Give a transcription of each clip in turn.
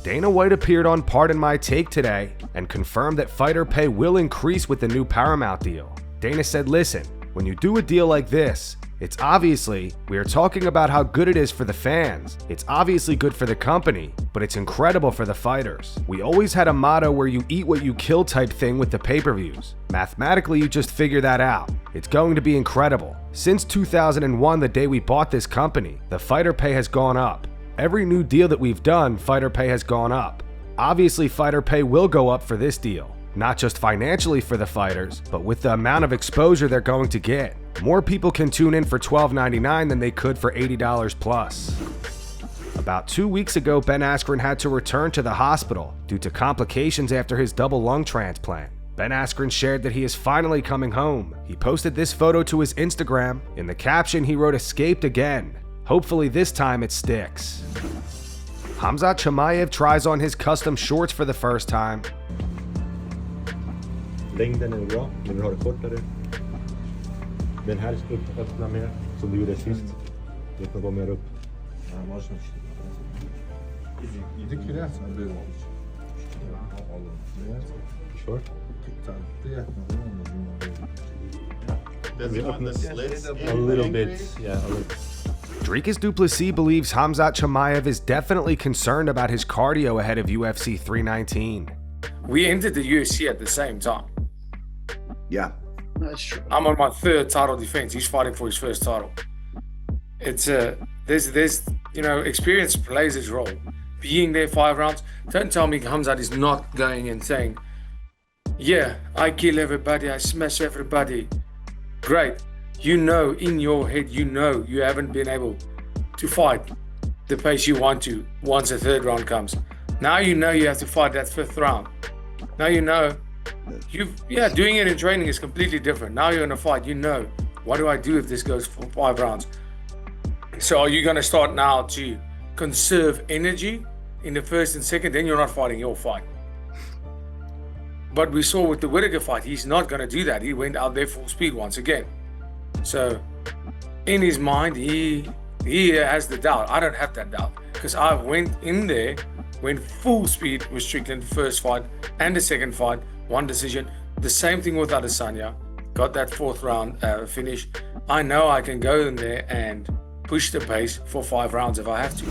Dana White appeared on Pardon My Take today and confirmed that fighter pay will increase with the new Paramount deal. Dana said, listen, when you do a deal like this, it's obviously, we are talking about how good it is for the fans. It's obviously good for the company, but it's incredible for the fighters. We always had a motto where you eat what you kill type thing with the pay-per-views. Mathematically, you just figure that out. It's going to be incredible. Since 2001, the day we bought this company, the fighter pay has gone up. Every new deal that we've done, fighter pay has gone up. Obviously, fighter pay will go up for this deal. Not just financially for the fighters, but with the amount of exposure they're going to get. More people can tune in for $12.99 than they could for $80 plus. About 2 weeks ago, Ben Askren had to return to the hospital due to complications after his double lung transplant. Ben Askren shared that he is finally coming home. He posted this photo to his Instagram. In the caption, he wrote, "Escaped again. Hopefully this time it sticks." Khamzat Chimaev tries on his custom shorts for the first time. Längden är bra, men vill ha det kortare. Den här öppnar mer, som du gjorde sist. Du kan gå mer upp. Sure. A little bit, yeah. Dricus Du Plessis believes Khamzat Chimaev is definitely concerned about his cardio ahead of UFC 319. We entered the UFC at the same time. Yeah, that's true. I'm on my third title defense. He's fighting for his first title. It's there's experience plays its role. Being there 5 rounds. Don't tell me Khamzat is not going and saying, yeah, I kill everybody, I smash everybody. Great. You know in your head, you know you haven't been able to fight the pace you want to once the 3rd round comes. Now you know you have to fight that 5th round. Now you know. Doing it in training is completely different. Now you're in a fight, you know, what do I do if this goes for 5 rounds? So are you going to start now to conserve energy in the 1st and 2nd? Then you're not fighting your fight. But we saw with the Whittaker fight, he's not going to do that. He went out there full speed once again. So in his mind, he has the doubt. I don't have that doubt because I went in there, went full speed with Strickland the 1st fight and the 2nd fight. 1 decision. The same thing with Adesanya. Got that 4th round finish. I know I can go in there and push the pace for 5 rounds if I have to.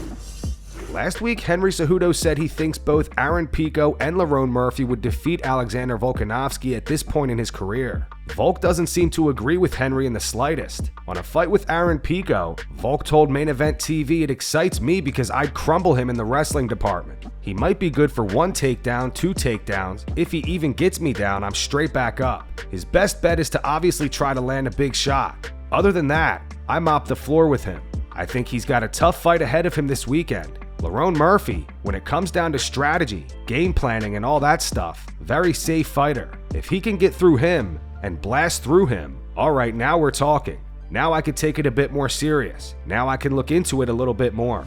Last week, Henry Cejudo said he thinks both Aaron Pico and Lerone Murphy would defeat Alexander Volkanovski at this point in his career. Volk doesn't seem to agree with Henry in the slightest. On a fight with Aaron Pico, Volk told Main Event TV, "It excites me because I'd crumble him in the wrestling department. He might be good for 1 takedown, 2 takedowns. If he even gets me down, I'm straight back up. His best bet is to obviously try to land a big shot. Other than that, I mop the floor with him. I think he's got a tough fight ahead of him this weekend." Lerone Murphy, when it comes down to strategy, game planning, and all that stuff, very safe fighter. If he can get through him and blast through him, all right, now we're talking. Now I could take it a bit more serious. Now I can look into it a little bit more.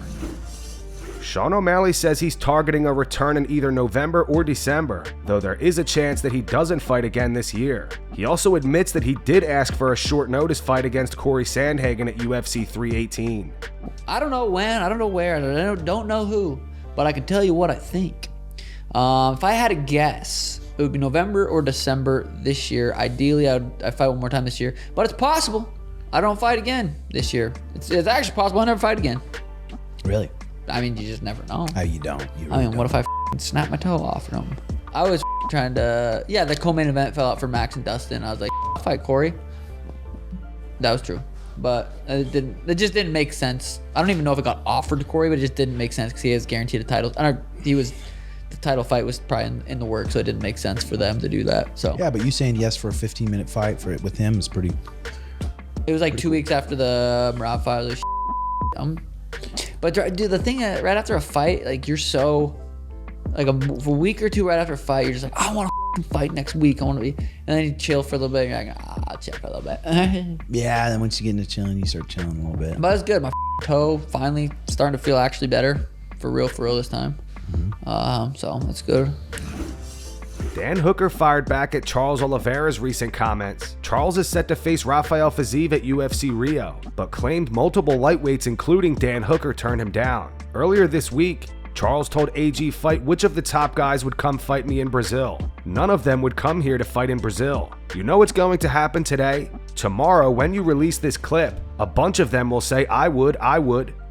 Sean O'Malley says he's targeting a return in either November or December, though there is a chance that he doesn't fight again this year. He also admits that he did ask for a short notice fight against Corey Sandhagen at UFC 318. I don't know when, I don't know where, I don't know who, but I can tell you what I think. If I had to guess, it would be November or December this year. Ideally, I'd fight one more time this year, but it's possible I don't fight again this year. It's actually possible I never fight again. Really? I mean, you just never know. Oh, you don't. You really what if I snap my toe off or something? I was trying to, the co-main event fell out for Max and Dustin. I was like, I'll fight Corey. That was true. But it just didn't make sense. I don't even know if it got offered to Corey, but it just didn't make sense because he has guaranteed a title. The title fight was probably in the works, so it didn't make sense for them to do that. So yeah, but you saying yes for a 15-minute fight with him is pretty. It was like 2 weeks after the Merab fight. Like, but dude, the thing right after a fight, like you're so, like a week or 2 right after a fight, you're just like, I want to fight next week. I want to be, and then you chill for a little bit. You're like, I'll chill for a little bit. Yeah, then once you get into chilling, you start chilling a little bit. But it's good. My toe finally starting to feel actually better, for real this time. Mm-hmm. So that's good. Dan Hooker fired back at Charles Oliveira's recent comments. Charles is set to face Rafael Fiziev at UFC Rio, but claimed multiple lightweights including Dan Hooker turned him down. Earlier this week, Charles told AG Fight which of the top guys would come fight me in Brazil. None of them would come here to fight in Brazil. You know what's going to happen today? Tomorrow, when you release this clip, a bunch of them will say, I would.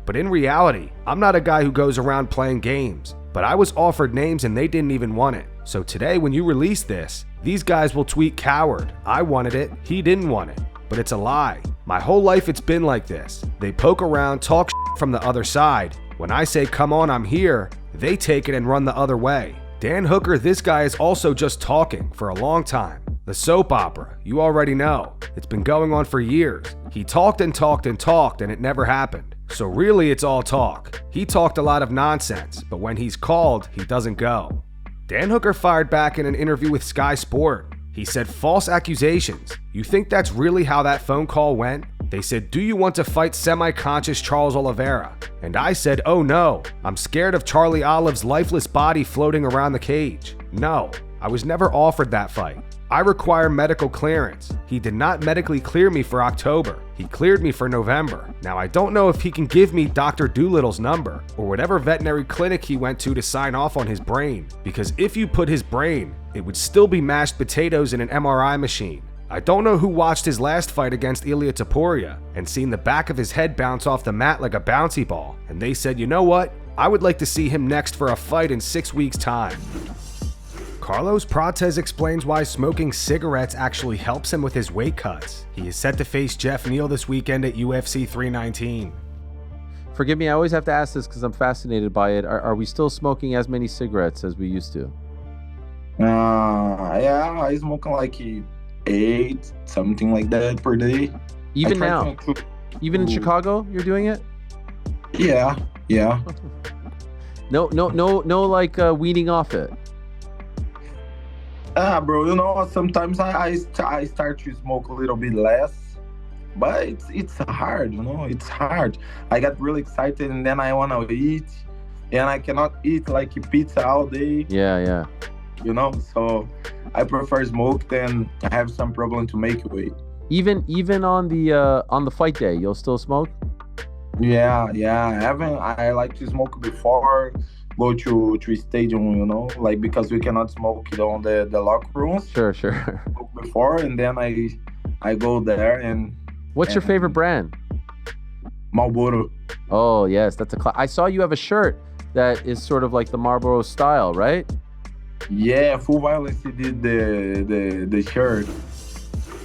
But in reality, I'm not a guy who goes around playing games. But I was offered names and they didn't even want it. So today, when you release this, these guys will tweet coward. I wanted it, he didn't want it. But it's a lie. My whole life it's been like this. They poke around, talk from the other side. When I say, come on, I'm here, they take it and run the other way. Dan Hooker, this guy is also just talking for a long time. The soap opera, you already know. It's been going on for years. He talked and talked and talked and it never happened. So really it's all talk. He talked a lot of nonsense, but when he's called, he doesn't go. Dan Hooker fired back in an interview with Sky Sport. He said, false accusations. You think that's really how that phone call went? They said, do you want to fight semi-conscious Charles Oliveira? And I said, oh no, I'm scared of Charlie Olive's lifeless body floating around the cage. No, I was never offered that fight. I require medical clearance. He did not medically clear me for October. He cleared me for November. Now I don't know if he can give me Dr. Doolittle's number or whatever veterinary clinic he went to sign off on his brain, because if you put his brain, it would still be mashed potatoes in an MRI machine. I don't know who watched his last fight against Ilia Topuria and seen the back of his head bounce off the mat like a bouncy ball, and they said, you know what? I would like to see him next for a fight in 6 weeks' time. Carlos Prates explains why smoking cigarettes actually helps him with his weight cuts. He is set to face Jeff Neal this weekend at UFC 319. Forgive me, I always have to ask this because I'm fascinated by it. Are we still smoking as many cigarettes as we used to? Yeah, I smoke like 8, something like that per day. Even now? Even in Chicago, you're doing it? Yeah. No, like weaning off it. Bro, you know, sometimes I start to smoke a little bit less, but it's hard, you know, it's hard. I get really excited and then I want to eat, and I cannot eat like pizza all day. Yeah. You know, so I prefer smoke than I have some problem to make weight. Even on the fight day, you'll still smoke? Yeah. I like to smoke before go to stadium, you know, like because we cannot smoke on the locker rooms. Sure. Smoke before, and then I go there and. What's your favorite brand? Marlboro. Oh yes, that's I saw you have a shirt that is sort of like the Marlboro style, right? Yeah, Full Violence did the shirt.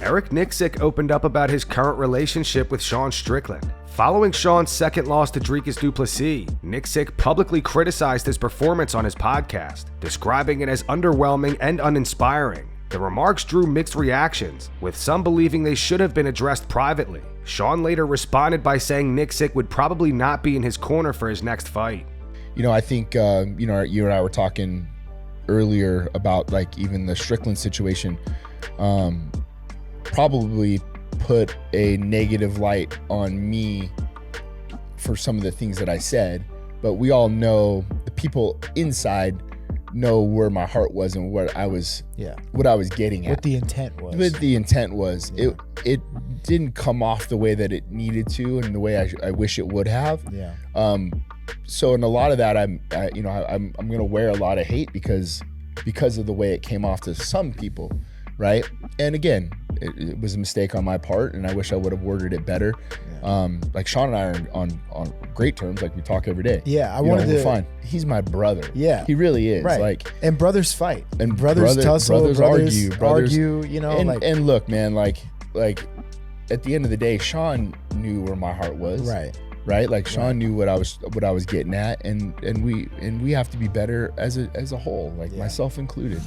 Eric Nicksick opened up about his current relationship with Sean Strickland. Following Sean's second loss to Dricus Du Plessis, Nicksick publicly criticized his performance on his podcast, describing it as underwhelming and uninspiring. The remarks drew mixed reactions, with some believing they should have been addressed privately. Sean later responded by saying Nicksick would probably not be in his corner for his next fight. You know, I think, you and I were talking earlier about like even the Strickland situation, probably put a negative light on me for some of the things that I said, but we all know, the people inside know where my heart was and what I was getting at. What the intent was. What the intent was. Yeah. It didn't come off the way that it needed to and the way I wish it would have. Yeah. So in a lot of that, I'm gonna wear a lot of hate because of the way it came off to some people, right? And again, it was a mistake on my part, and I wish I would have worded it better. Yeah. Like Sean and I are on great terms, like we talk every day. Yeah, we're fine. He's my brother. Yeah, he really is. Right. Like, and brothers fight, and brothers tussle, brothers argue. You know, and look, man, like at the end of the day, Sean knew where my heart was. Right. Like Sean knew what I was getting at, and we have to be better as a whole, like myself included.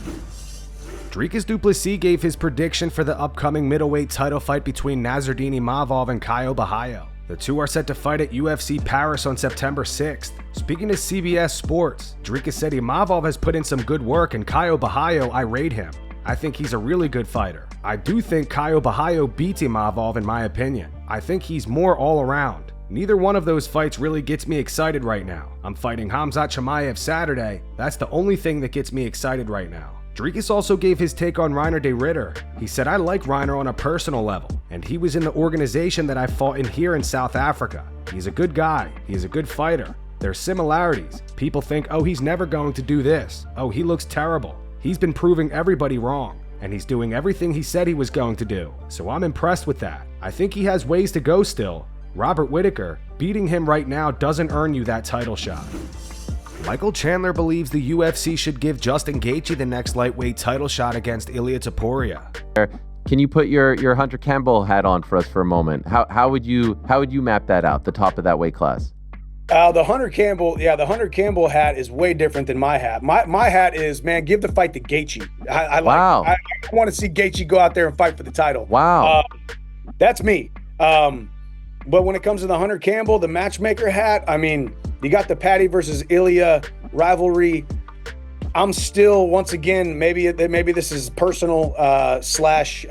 Dricus Du Plessis gave his prediction for the upcoming middleweight title fight between Nassourdine Imavov and Caio Borralho. The two are set to fight at UFC Paris on September 6th. Speaking to CBS Sports, Dricus said Imavov has put in some good work and Caio Borralho irate him. I think he's a really good fighter. I do think Caio Borralho beats Imavov in my opinion. I think he's more all around. Neither one of those fights really gets me excited right now. I'm fighting Khamzat Chimaev Saturday. That's the only thing that gets me excited right now. Dricus also gave his take on Reiner de Ritter. He said, I like Reiner on a personal level, and he was in the organization that I fought in here in South Africa. He's a good guy. He is a good fighter. There's similarities. People think, oh, he's never going to do this. Oh, he looks terrible. He's been proving everybody wrong, and he's doing everything he said he was going to do. So I'm impressed with that. I think he has ways to go still. Robert Whittaker, beating him right now doesn't earn you that title shot. Michael Chandler believes the UFC should give Justin Gaethje the next lightweight title shot against Ilia Topuria. Can you put your Hunter Campbell hat on for us for a moment? How would you map that out, the top of that weight class? The Hunter Campbell hat is way different than my hat. My hat is, man, give the fight to Gaethje. I want to see Gaethje go out there and fight for the title. Wow. That's me. But when it comes to the Hunter Campbell, the matchmaker hat, I mean, you got the Paddy versus Ilia rivalry. I'm still, once again, maybe this is personal slash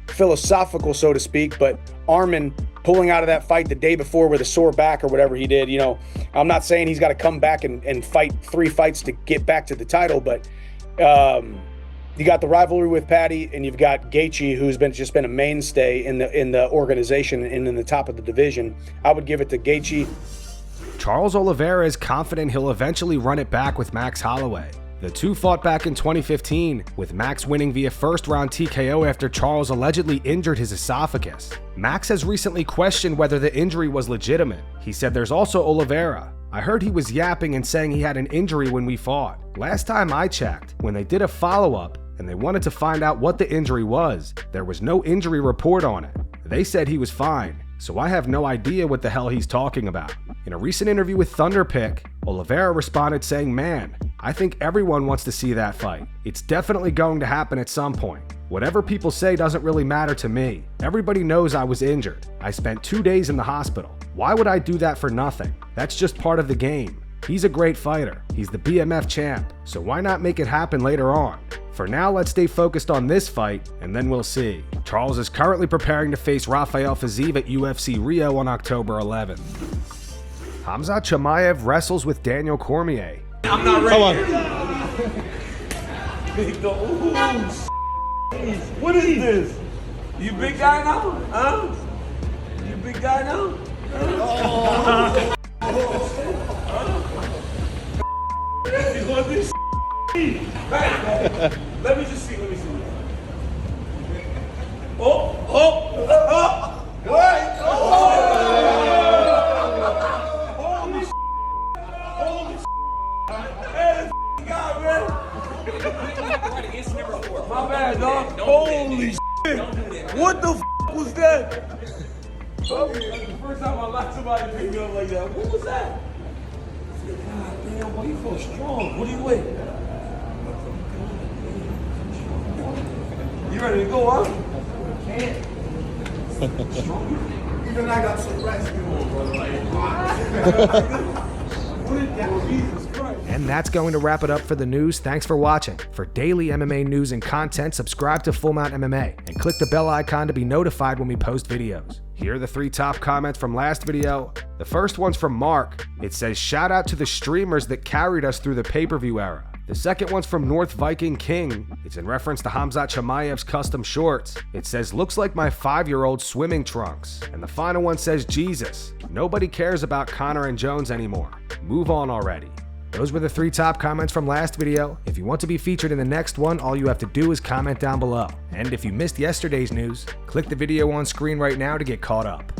philosophical, so to speak, but Arman pulling out of that fight the day before with a sore back or whatever he did, you know, I'm not saying he's got to come back and fight 3 fights to get back to the title, but you got the rivalry with Paddy, and you've got Gaethje, who's just been a mainstay in the organization and in the top of the division. I would give it to Gaethje. Charles Oliveira is confident he'll eventually run it back with Max Holloway. The two fought back in 2015, with Max winning via first-round TKO after Charles allegedly injured his esophagus. Max has recently questioned whether the injury was legitimate. He said there's also Oliveira. I heard he was yapping and saying he had an injury when we fought. Last time I checked, when they did a follow-up and they wanted to find out what the injury was, there was no injury report on it. They said he was fine, so I have no idea what the hell he's talking about. In a recent interview with Thunderpick, Oliveira responded saying, "Man, I think everyone wants to see that fight. It's definitely going to happen at some point. Whatever people say doesn't really matter to me. Everybody knows I was injured. I spent 2 days in the hospital. Why would I do that for nothing? That's just part of the game. He's a great fighter. He's the BMF champ, so why not make it happen later on? For now, let's stay focused on this fight, and then we'll see." Charles is currently preparing to face Rafael Fiziev at UFC Rio on October 11th. Khamzat Chimaev wrestles with Daniel Cormier. I'm not ready. Come on. What is this? You big guy now? Huh? You big guy now? Oh. He's going to do hey, let me see. Oh. What? Holy hey, this guy, man. My bad, dog. Holy shit. What the was that? Okay, the first time I let somebody pick me up like that. What was that? God damn, boy, you feel strong. What do you weigh? You ready to go, huh? Can't. Even I got some rest going, brother. Jesus Christ. And that's going to wrap it up for the news. Thanks for watching. For daily MMA news and content, subscribe to Full Mount MMA and click the bell icon to be notified when we post videos. Here are the 3 top comments from last video. The first one's from Mark. It says, "Shout out to the streamers that carried us through the pay-per-view era." The second one's from North Viking King. It's in reference to Khamzat Chimaev's custom shorts. It says, "Looks like my 5-year-old swimming trunks." And the final one says, "Jesus, nobody cares about Conor and Jones anymore. Move on already." Those were the 3 top comments from last video. If you want to be featured in the next one, all you have to do is comment down below. And if you missed yesterday's news, click the video on screen right now to get caught up.